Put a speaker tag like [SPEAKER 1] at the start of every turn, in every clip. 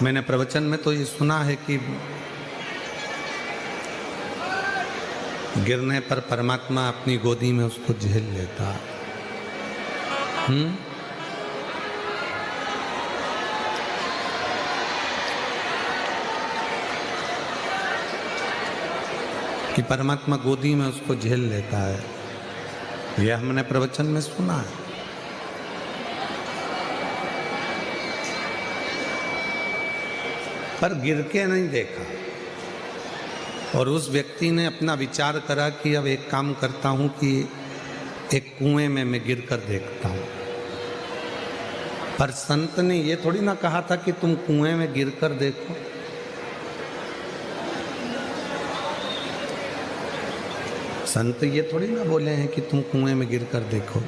[SPEAKER 1] मैंने प्रवचन में तो ये सुना है कि गिरने पर परमात्मा अपनी गोदी में उसको झेल लेता। कि परमात्मा गोदी में उसको झेल लेता है, यह हमने प्रवचन में सुना है। पर गिर के नहीं देखा, और उस व्यक्ति ने अपना विचार करा कि अब एक काम करता हूं कि एक कुएं में मैं गिर कर देखता हूं। पर संत ने ये थोड़ी ना कहा था कि तुम कुएं में गिर कर देखो। संत ये थोड़ी ना बोले हैं कि तुम कुएं में गिर कर देखो।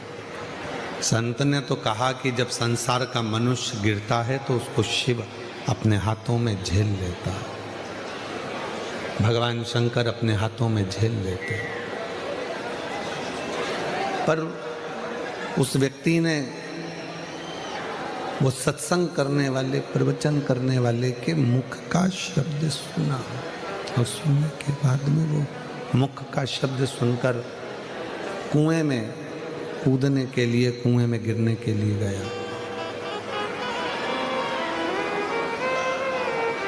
[SPEAKER 1] संत ने तो कहा कि जब संसार का मनुष्य गिरता है तो उसको शिव अपने हाथों में झेल लेता, भगवान शंकर अपने हाथों में झेल लेते। पर उस व्यक्ति ने वो सत्संग करने वाले, प्रवचन करने वाले के मुख का शब्द सुना, और सुनने के बाद में वो मुख का शब्द सुनकर कुएं में कूदने के लिए, कुएं में गिरने के लिए गया।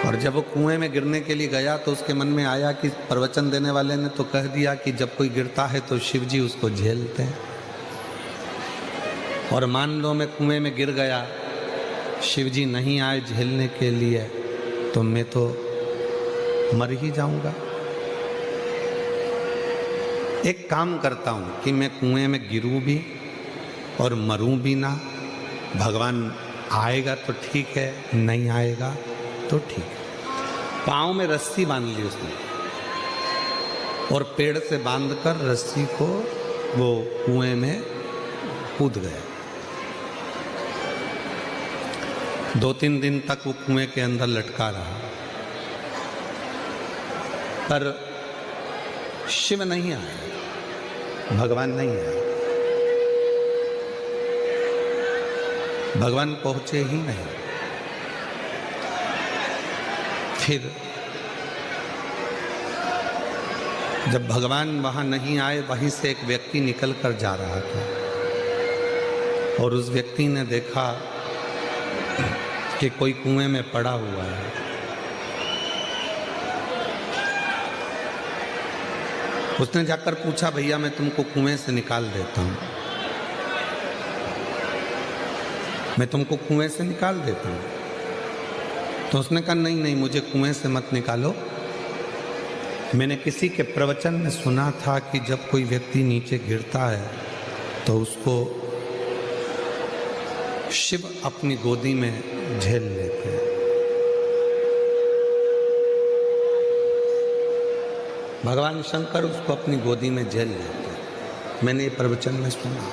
[SPEAKER 1] और जब वो कुएं में गिरने के लिए गया तो उसके मन में आया कि प्रवचन देने वाले ने तो कह दिया कि जब कोई गिरता है तो शिव जी उसको झेलते हैं, और मान लो मैं कुएं में गिर गया, शिव जी नहीं आए झेलने के लिए, तो मैं तो मर ही जाऊंगा। एक काम करता हूं कि मैं कुएं में गिरूं भी और मरूं भी ना। भगवान आएगा तो ठीक है, नहीं आएगा तो ठीक है। पाँव में रस्सी बांध ली उसने, और पेड़ से बांधकर रस्सी को वो कुएं में कूद गया। 2-3 दिन तक वो कुएं के अंदर लटका रहा, पर शिव नहीं आया, भगवान नहीं आया, भगवान पहुंचे ही नहीं। फिर जब भगवान वहां नहीं आए, वहीं से एक व्यक्ति निकल कर जा रहा था, और उस व्यक्ति ने देखा कि कोई कुएं में पड़ा हुआ है। उसने जाकर पूछा, भैया मैं तुमको कुएं से निकाल देता हूं, मैं तुमको कुएं से निकाल देता हूं। तो उसने कहा नहीं नहीं, मुझे कुएं से मत निकालो। मैंने किसी के प्रवचन में सुना था कि जब कोई व्यक्ति नीचे गिरता है तो उसको शिव अपनी गोदी में झेल लेते हैं। भगवान शंकर उसको अपनी गोदी में झेल लेते हैं। मैंने ये प्रवचन में सुना।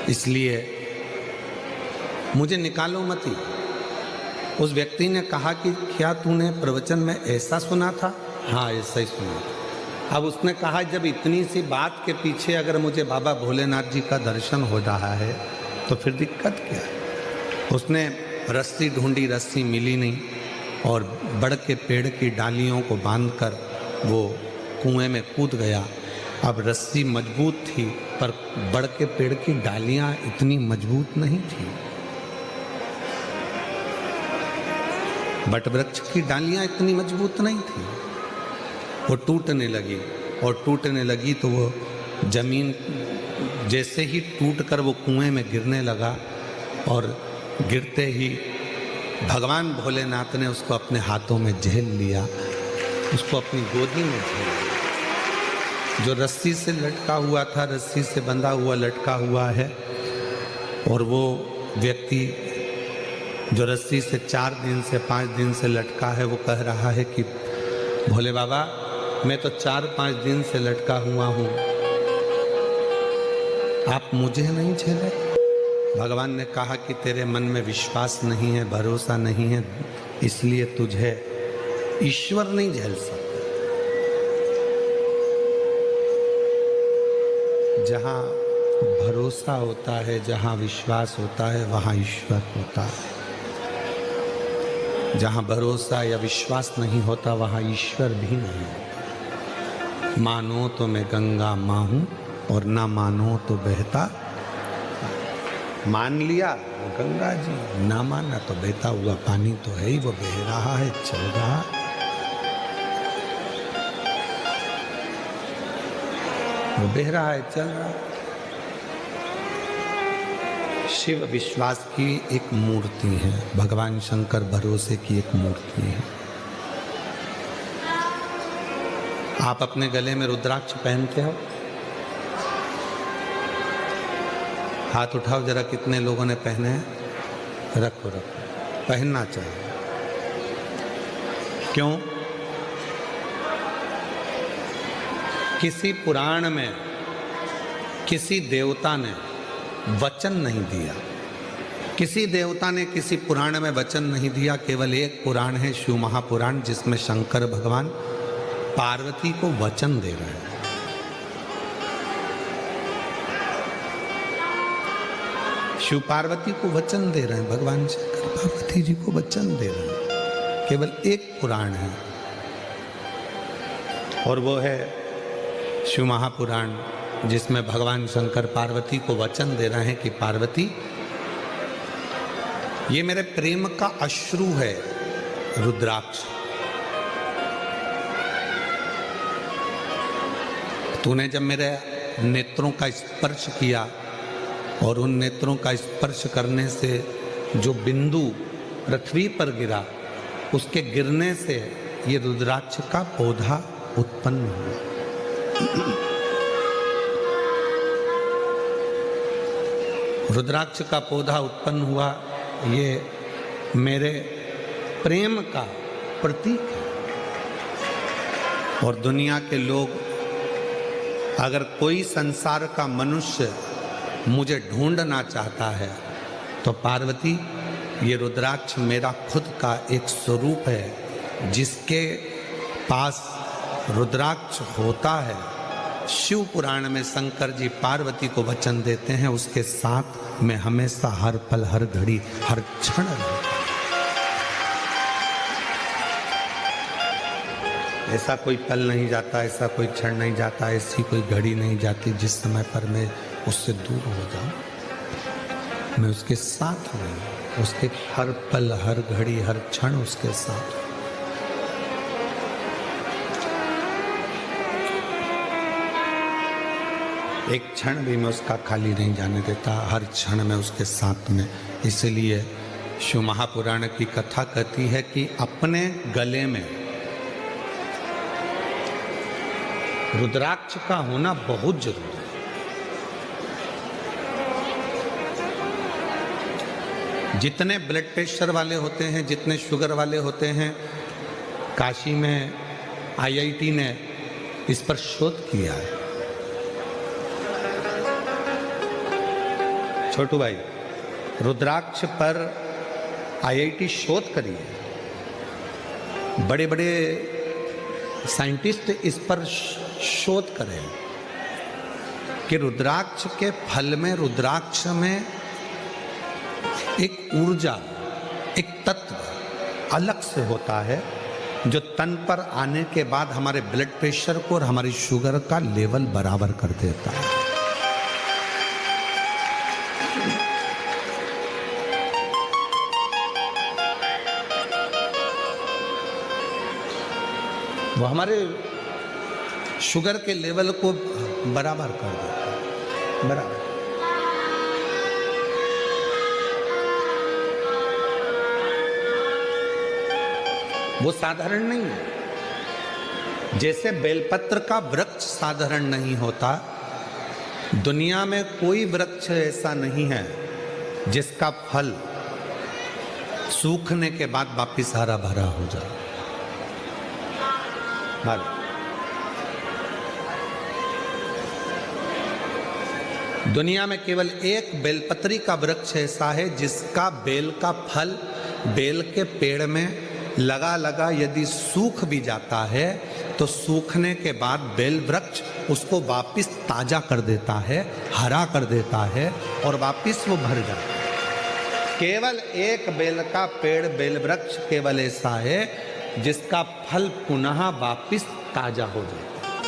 [SPEAKER 1] इसलिए मुझे निकालो मत ही। उस व्यक्ति ने कहा कि क्या तूने प्रवचन में ऐसा सुना था? हाँ, ऐसा ही सुना था। अब उसने कहा जब इतनी सी बात के पीछे अगर मुझे बाबा भोलेनाथ जी का दर्शन हो रहा है तो फिर दिक्कत क्या है? उसने रस्सी ढूंढी, रस्सी मिली नहीं, और बड़ के पेड़ की डालियों को बांधकर वो कुएं में कूद गया। अब रस्सी मजबूत थी, पर बड़ के पेड़ की डालियां इतनी मजबूत नहीं थी। बट वृक्ष की डालियां इतनी मजबूत नहीं थी। वो टूटने लगी, और टूटने लगी तो वो जमीन जैसे ही टूटकर वो कुएं में गिरने लगा, और गिरते ही भगवान भोलेनाथ ने उसको अपने हाथों में झेल लिया, उसको अपनी गोदी में झेल लिया। जो रस्सी से लटका हुआ था, रस्सी से बंधा हुआ लटका हुआ है, और वो व्यक्ति जो रस्सी से 4 दिन से 5 दिन से लटका है, वो कह रहा है कि भोले बाबा मैं तो 4-5 दिन से लटका हुआ हूँ, आप मुझे नहीं झेले। भगवान ने कहा कि तेरे मन में विश्वास नहीं है, भरोसा नहीं है, इसलिए तुझे ईश्वर नहीं झेल सकता। जहाँ भरोसा भरोसा होता है, जहाँ विश्वास होता है, वहाँ ईश्वर होता है। जहाँ भरोसा या विश्वास नहीं होता, वहाँ ईश्वर भी नहीं होता। मानो तो मैं गंगा माँ हूँ और ना मानो तो बहता। मान लिया वो गंगा जी, ना माना तो बहता हुआ पानी तो है ही, वो बह रहा है, चल रहा। वो बह रहा है, चल रहा। शिव विश्वास की एक मूर्ति है, भगवान शंकर भरोसे की एक मूर्ति है। आप अपने गले में रुद्राक्ष पहनते हो? हाथ उठाओ जरा, कितने लोगों ने पहने हैं? रखो रखो, पहनना चाहिए। क्यों? किसी पुराण में किसी देवता ने वचन नहीं दिया, किसी देवता ने किसी पुराण में वचन नहीं दिया। केवल एक पुराण है, शिव महापुराण, जिसमें शंकर भगवान पार्वती को वचन दे रहे हैं। शिव पार्वती को वचन दे रहे हैं, भगवान शंकर पार्वती जी को वचन दे रहे हैं। केवल एक पुराण है और वो है शिव महापुराण, जिसमें भगवान शंकर पार्वती को वचन दे रहे हैं कि पार्वती, ये मेरे प्रेम का अश्रु है रुद्राक्ष। तूने जब मेरे नेत्रों का स्पर्श किया और उन नेत्रों का स्पर्श करने से जो बिंदु पृथ्वी पर गिरा, उसके गिरने से ये रुद्राक्ष का पौधा उत्पन्न हुआ। रुद्राक्ष का पौधा उत्पन्न हुआ, ये मेरे प्रेम का प्रतीक है। और दुनिया के लोग, अगर कोई संसार का मनुष्य मुझे ढूंढना चाहता है तो पार्वती, ये रुद्राक्ष मेरा खुद का एक स्वरूप है। जिसके पास रुद्राक्ष होता है, शिव पुराण में शंकर जी पार्वती को वचन देते हैं, उसके साथ मैं हमेशा हर पल, हर घड़ी, हर क्षण रहता। ऐसा कोई पल नहीं जाता, ऐसा कोई क्षण नहीं जाता, ऐसी कोई घड़ी नहीं जाती जिस समय पर मैं उससे दूर हो जाऊं। मैं उसके साथ हूँ, उसके हर पल, हर घड़ी, हर क्षण उसके साथ। एक क्षण भी मैं उसका खाली नहीं जाने देता, हर क्षण में उसके साथ में। इसलिए शिव महापुराण की कथा कहती है कि अपने गले में रुद्राक्ष का होना बहुत जरूरी है। जितने ब्लड प्रेशर वाले होते हैं, जितने शुगर वाले होते हैं, काशी में IIT ने इस पर शोध किया है। छोटू भाई, रुद्राक्ष पर IIT शोध करी है। बड़े बड़े साइंटिस्ट इस पर शोध करें कि रुद्राक्ष के फल में, रुद्राक्ष में एक ऊर्जा, एक तत्व अलग से होता है, जो तन पर आने के बाद हमारे ब्लड प्रेशर को और हमारी शुगर का लेवल बराबर कर देता है। वो हमारे शुगर के लेवल को बराबर कर देता है, बराबर। वो साधारण नहीं है। जैसे बेलपत्र का वृक्ष साधारण नहीं होता, दुनिया में कोई वृक्ष ऐसा नहीं है जिसका फल सूखने के बाद वापिस हरा भरा हो जाए। दुनिया में केवल एक बेलपत्री का वृक्ष ऐसा है जिसका बेल का फल बेल के पेड़ में लगा लगा यदि सूख भी जाता है तो सूखने के बाद बेल वृक्ष उसको वापस ताजा कर देता है, हरा कर देता है और वापस वो भर जाता है। केवल एक बेल का पेड़, बेल वृक्ष केवल ऐसा है जिसका फल पुनः वापस ताजा हो जाता है।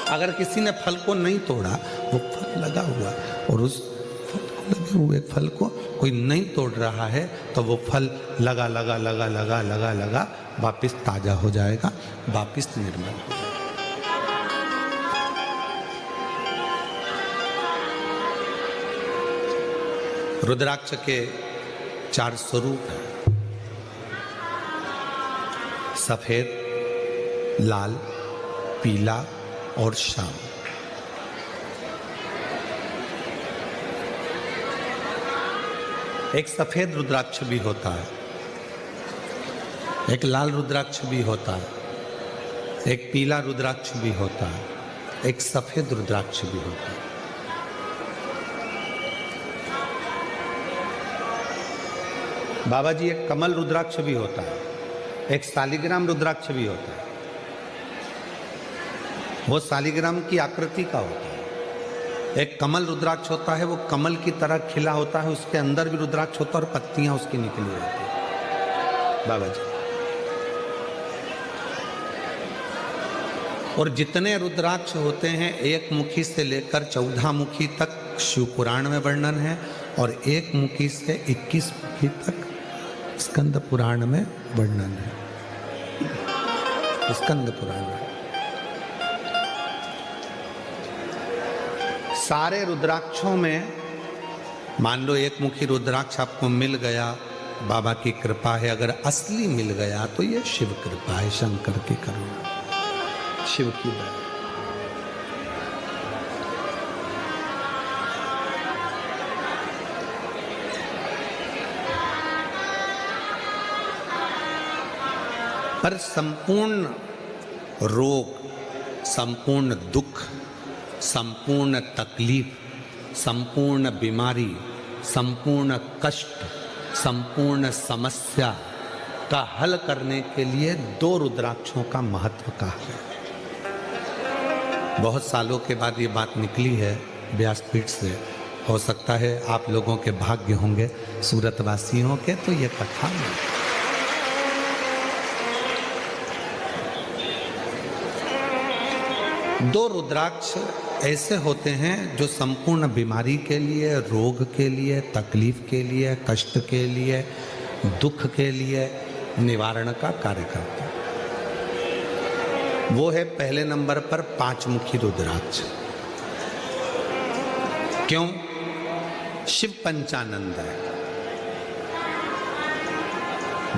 [SPEAKER 1] अगर किसी ने फल को नहीं तोड़ा, वो फल लगा हुआ और उस फल को लगे हुए फल को कोई नहीं तोड़ रहा है तो वो फल लगा लगा लगा लगा लगा लगा वापस ताजा हो जाएगा, वापस निर्मल हो जाएगा। रुद्राक्ष के 4 स्वरूप हैं, सफेद, लाल, पीला और श्याम। एक सफेद रुद्राक्ष भी होता है, एक लाल रुद्राक्ष भी होता है, एक पीला रुद्राक्ष भी होता है, एक सफेद रुद्राक्ष भी होता है। बाबा जी, एक कमल रुद्राक्ष भी होता है, एक शालिग्राम रुद्राक्ष भी होता है। वो शालिग्राम की आकृति का होता है। एक कमल रुद्राक्ष होता है, वो कमल की तरह खिला होता है, उसके अंदर भी रुद्राक्ष होता है और पत्तियां उसकी निकली होती है। बाबा जी, और जितने रुद्राक्ष होते हैं, एक मुखी से लेकर 14 मुखी तक शिव पुराण में वर्णन है और एक मुखी से 21 मुखी तक स्कंद पुराण में वर्णन है। स्कंद पुराण में सारे रुद्राक्षों में मान लो एक मुखी रुद्राक्ष आपको मिल गया, बाबा की कृपा है। अगर असली मिल गया तो ये शिव कृपा है, शंकर की करुणा, शिव की दया। पर संपूर्ण रोग, संपूर्ण दुख, संपूर्ण तकलीफ, संपूर्ण बीमारी, संपूर्ण कष्ट, संपूर्ण समस्या का हल करने के लिए 2 रुद्राक्षों का महत्व का है। बहुत सालों के बाद ये बात निकली है व्यासपीठ से। हो सकता है आप लोगों के भाग्य होंगे सूरतवासियों के, तो ये कथा में 2 रुद्राक्ष ऐसे होते हैं जो संपूर्ण बीमारी के लिए, रोग के लिए, तकलीफ के लिए, कष्ट के लिए, दुख के लिए निवारण का कार्य करते हैं। वो है पहले नंबर पर 5 मुखी रुद्राक्ष। क्यों? शिव पंचानंद है।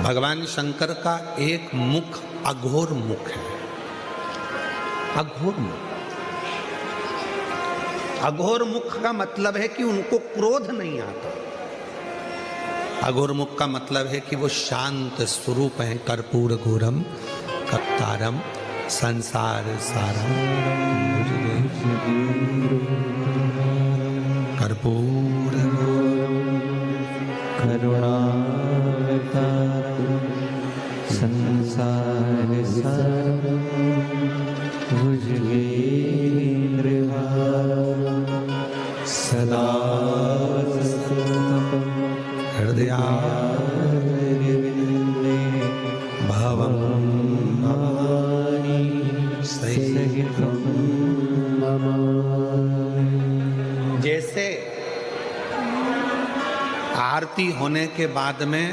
[SPEAKER 1] भगवान शंकर का एक मुख अघोर मुख है। अघोर मुख, अघोर मुख का मतलब है कि उनको क्रोध नहीं आता। अघोर मुख का मतलब है कि वो शांत स्वरूप है। कर्पूर घोरम कर्तारम संसार सारम, कर्पूर
[SPEAKER 2] करुणावतारम संसार सारम, भुजगेन्द्रहारम सदा
[SPEAKER 1] हृदयारविंदे भवं भवानी सहितं नमामि। जैसे आरती होने के बाद में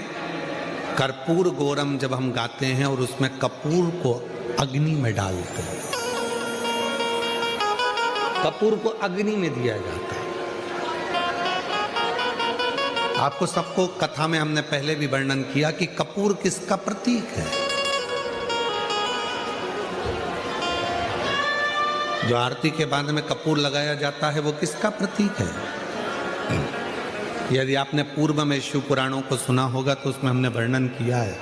[SPEAKER 1] कर्पूर गौरम जब हम गाते हैं और उसमें कपूर को अग्नि में डालते हैं, कपूर को अग्नि में दिया जाता है। आपको सबको कथा में हमने पहले भी वर्णन किया कि कपूर किसका प्रतीक है। जो आरती के बाद में कपूर लगाया जाता है वो किसका प्रतीक है। यदि आपने पूर्व में शिव पुराणों को सुना होगा तो उसमें हमने वर्णन किया है।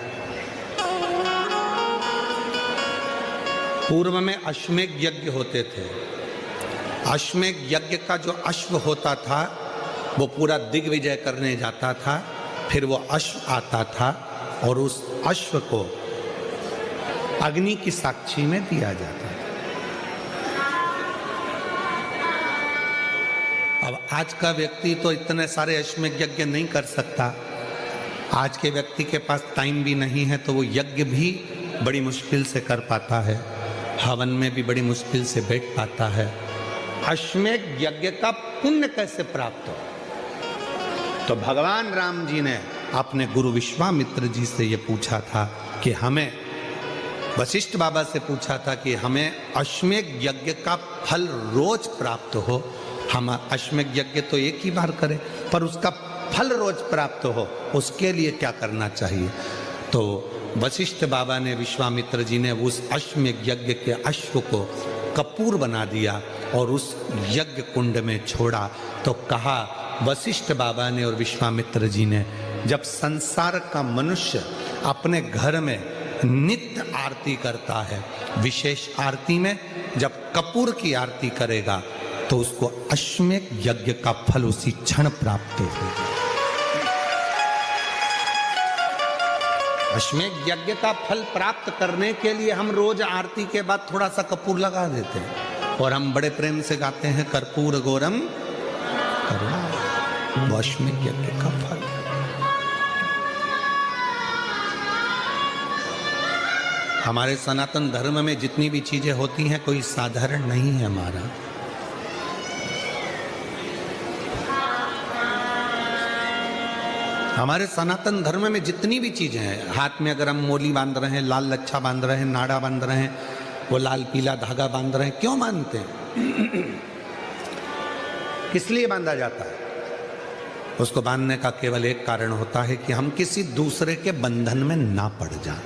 [SPEAKER 1] पूर्व में अश्वमेध यज्ञ होते थे। अश्वमेध यज्ञ का जो अश्व होता था वो पूरा दिग्विजय करने जाता था। फिर वो अश्व आता था और उस अश्व को अग्नि की साक्षी में दिया जाता है। अब आज का व्यक्ति तो इतने सारे अश्वमेध यज्ञ नहीं कर सकता। आज के व्यक्ति के पास टाइम भी नहीं है, तो वो यज्ञ भी बड़ी मुश्किल से कर पाता है, हवन में भी बड़ी मुश्किल से बैठ पाता है। अश्वमेध यज्ञ का पुण्य कैसे प्राप्त हो? तो भगवान राम जी ने अपने गुरु विश्वामित्र जी से ये पूछा था कि हमें, वशिष्ठ बाबा से पूछा था कि हमें अश्वमेध यज्ञ का फल रोज प्राप्त हो। हम अश्वमेध यज्ञ तो एक ही बार करें, पर उसका फल रोज प्राप्त हो, उसके लिए क्या करना चाहिए? तो वशिष्ठ बाबा ने, विश्वामित्र जी ने उस अश्वमेध यज्ञ के अश्व को कपूर बना दिया और उस यज्ञ कुंड में छोड़ा। तो कहा वशिष्ठ बाबा ने और विश्वामित्र जी ने, जब संसार का मनुष्य अपने घर में नित्य आरती करता है, विशेष आरती में जब कपूर की आरती करेगा तो उसको अश्वमेध यज्ञ का फल उसी क्षण प्राप्त होगा। अश्वमेध यज्ञ का फल प्राप्त करने के लिए हम रोज आरती के बाद थोड़ा सा कपूर लगा देते हैं और हम बड़े प्रेम से गाते हैं कर्पूर गौरम करुणा। वो अश्वमेध यज्ञ का फल। हमारे सनातन धर्म में जितनी भी चीजें होती हैं कोई साधारण नहीं है हमारा। हमारे सनातन धर्म में जितनी भी चीजें हैं, हाथ में अगर हम मोली बांध रहे हैं, लाल लच्छा बांध रहे हैं, नाड़ा बांध रहे हैं, वो लाल पीला धागा बांध रहे हैं, क्यों बांधते हैं? किस लिए बांधा जाता है? उसको बांधने का केवल एक कारण होता है कि हम किसी दूसरे के बंधन में ना पड़ जाएं,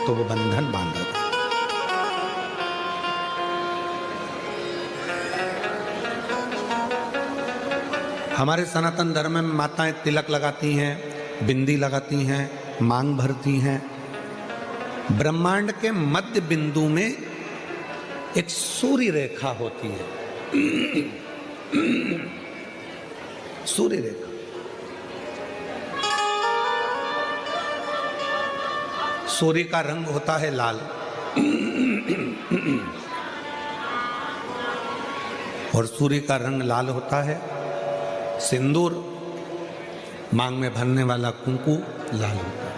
[SPEAKER 1] तो वो बंधन बांधा था। हमारे सनातन धर्म में माताएं तिलक लगाती हैं, बिंदी लगाती हैं, मांग भरती हैं। ब्रह्मांड के मध्य बिंदु में एक सूर्य रेखा होती है। सूर्य रेखा, सूर्य का रंग होता है लाल और सूर्य का रंग लाल होता है। सिंदूर, मांग में भरने वाला कुंकु लाल होता है,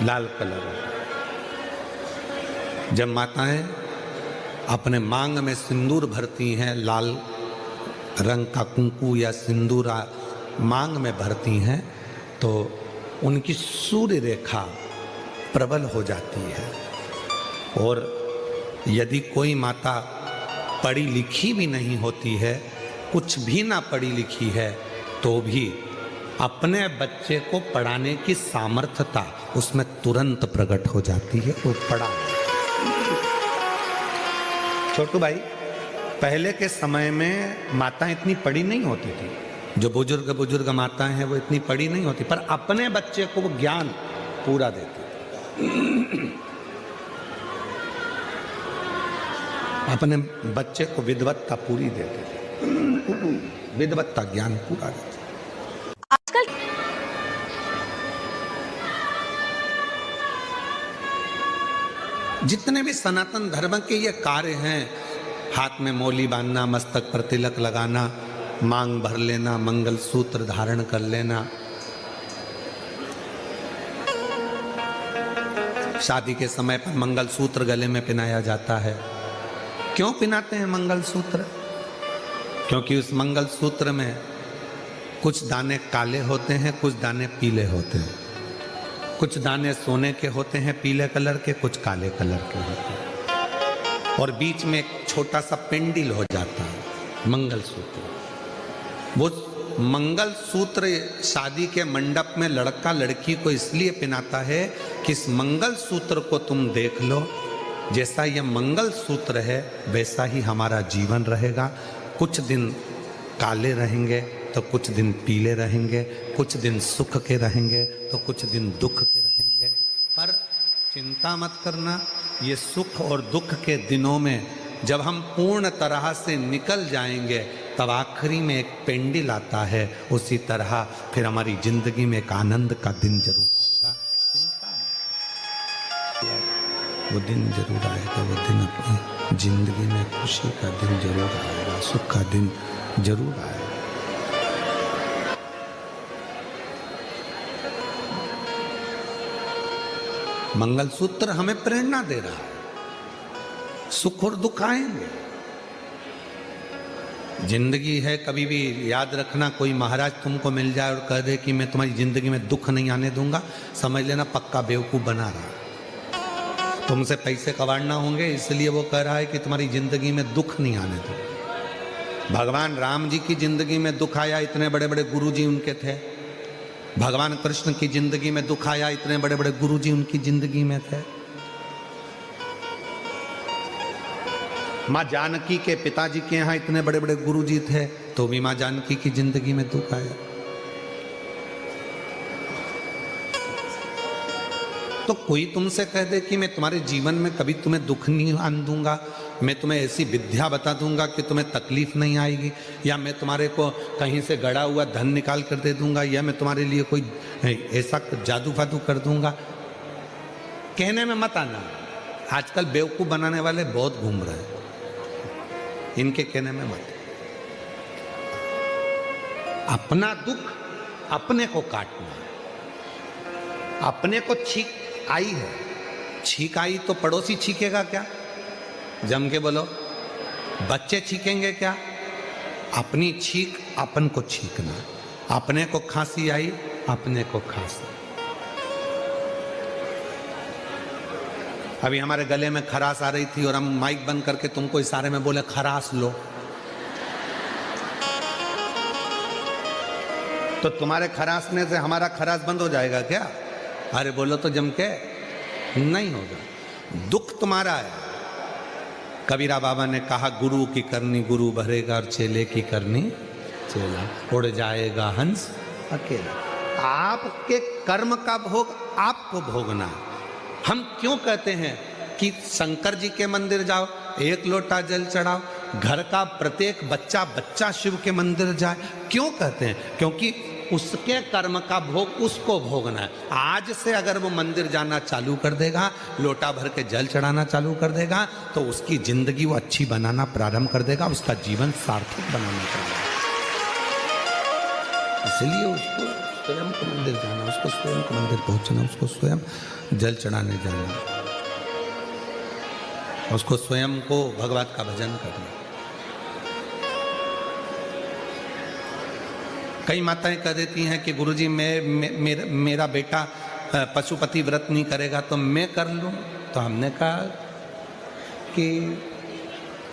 [SPEAKER 1] लाल कलर होता है। जब माताएं अपने मांग में सिंदूर भरती हैं, लाल रंग का कुंकु या सिंदूर मांग में भरती हैं, तो उनकी सूर्य रेखा प्रबल हो जाती है। और यदि कोई माता पढ़ी लिखी भी नहीं होती है, कुछ भी ना पढ़ी लिखी है, तो भी अपने बच्चे को पढ़ाने की सामर्थ्यता उसमें तुरंत प्रकट हो जाती है। वो पढ़ा। छोटू भाई, पहले के समय में माताएं इतनी पढ़ी नहीं होती थी। जो बुजुर्ग माताएं हैं वो इतनी पढ़ी नहीं होती, पर अपने बच्चे को वो ज्ञान पूरा देती। अपने बच्चे को विद्वत्ता पूरी देते थे, विद्वत्ता ज्ञान पूरा देते।
[SPEAKER 3] आजकल
[SPEAKER 1] जितने भी सनातन धर्म के ये कार्य हैं, हाथ में मोली बांधना, मस्तक पर तिलक लगाना, मांग भर लेना, मंगल सूत्र धारण कर लेना, शादी के समय पर मंगल सूत्र गले में पहनाया जाता है। क्यों पहनाते हैं मंगल सूत्र? क्योंकि उस मंगल सूत्र में कुछ दाने काले होते हैं, कुछ दाने पीले होते हैं। कुछ दाने सोने के होते हैं पीले कलर के, कुछ काले कलर के होते हैं, और बीच में एक छोटा सा पेंडिल हो जाता है मंगल सूत्र। वो मंगल सूत्र शादी के मंडप में लड़का लड़की को इसलिए पहनाता है कि इस मंगल सूत्र को तुम देख लो, जैसा यह मंगल सूत्र है वैसा ही हमारा जीवन रहेगा। कुछ दिन काले रहेंगे तो कुछ दिन पीले रहेंगे, कुछ दिन सुख के रहेंगे तो कुछ दिन दुख के रहेंगे। पर चिंता मत करना, ये सुख और दुख के दिनों में जब हम पूर्ण तरह से निकल जाएंगे तब आखिरी में एक पेंडिल आता है। उसी तरह फिर हमारी जिंदगी में एक आनंद का दिन जरूर आएगा। वो दिन जरूर आएगा, वो दिन अपनी जिंदगी में खुशी का दिन जरूर आएगा, सुख का दिन जरूर आएगा। मंगलसूत्र हमें प्रेरणा दे रहा है, सुख और दुख आएंगे। जिंदगी है, कभी भी याद रखना, कोई महाराज तुमको मिल जाए और कह दे कि मैं तुम्हारी जिंदगी में दुख नहीं आने दूंगा, समझ लेना पक्का बेवकूफ बना रहा। तुमसे पैसे कमाना होंगे इसलिए वो कह रहा है कि तुम्हारी जिंदगी में दुख नहीं आने दो। भगवान राम जी की जिंदगी में दुख आया, इतने बड़े बड़े गुरु जी उनके थे। भगवान कृष्ण की जिंदगी में दुख आया, इतने बड़े बड़े गुरु जी उनकी जिंदगी में थे। माँ जानकी के पिताजी के यहाँ इतने बड़े बड़े गुरु जी थे, तो भी माँ जानकी की जिंदगी में दुख आया। तो कोई तुमसे कह दे कि मैं तुम्हारे जीवन में कभी तुम्हें दुख नहीं आने दूंगा, मैं तुम्हें ऐसी विद्या बता दूंगा कि तुम्हें तकलीफ नहीं आएगी, या मैं तुम्हारे को कहीं से गड़ा हुआ धन निकाल कर दे दूंगा, या मैं तुम्हारे लिए कोई ऐसा जादू फादू कर दूंगा, कहने में मत आना। आजकल बेवकूफ बनाने वाले बहुत घूम रहे हैं, इनके कहने में मत। अपना दुख अपने को काटना। अपने को छींक आई है, छींक आई तो पड़ोसी छींकेगा क्या? जम के बोलो, बच्चे छींकेंगे क्या? अपनी छींक अपन को छींकना। अपने को खांसी आई, अपने को खांसी। अभी हमारे गले में खराश आ रही थी और हम माइक बंद करके तुमको इशारे में बोले खराश लो, तो तुम्हारे खराशने से हमारा खराश बंद हो जाएगा क्या? अरे बोलो तो जम के, नहीं होगा। दुख तुम्हारा है। कबीरा बाबा ने कहा, गुरु की करनी गुरु भरेगा और चेले की करनी चेला। उड़ जाएगा हंस अकेला। आपके कर्म का भोग आपको भोगना है। हम क्यों कहते हैं कि शंकर जी के मंदिर जाओ, एक लोटा जल चढ़ाओ, घर का प्रत्येक बच्चा शिव के मंदिर जाए? क्यों कहते हैं? क्योंकि उसके कर्म का भोग उसको भोगना है। आज से अगर वो मंदिर जाना चालू कर देगा, लोटा भर के जल चढ़ाना चालू कर देगा, तो उसकी जिंदगी वो अच्छी बनाना प्रारंभ कर देगा, उसका जीवन सार्थक बनाना चाहिए। इसलिए उसको स्वयं को मंदिर जाना, उसको स्वयं को मंदिर पहुंचना, उसको स्वयं जल चढ़ाने जाना, उसको स्वयं को भगवत का भजन करना। कई माताएं कह देती हैं कि गुरुजी मेरा बेटा पशुपति व्रत नहीं करेगा तो मैं कर लूं। तो हमने कहा कि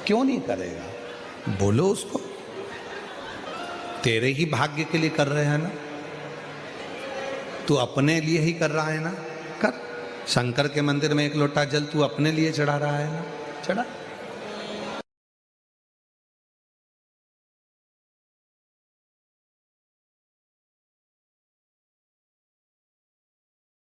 [SPEAKER 1] क्यों नहीं करेगा, बोलो उसको, तेरे ही भाग्य के लिए कर रहे हैं ना, तू अपने लिए ही कर रहा है ना, कर। शंकर के मंदिर में एक लोटा जल तू अपने लिए चढ़ा रहा है ना, चढ़ा।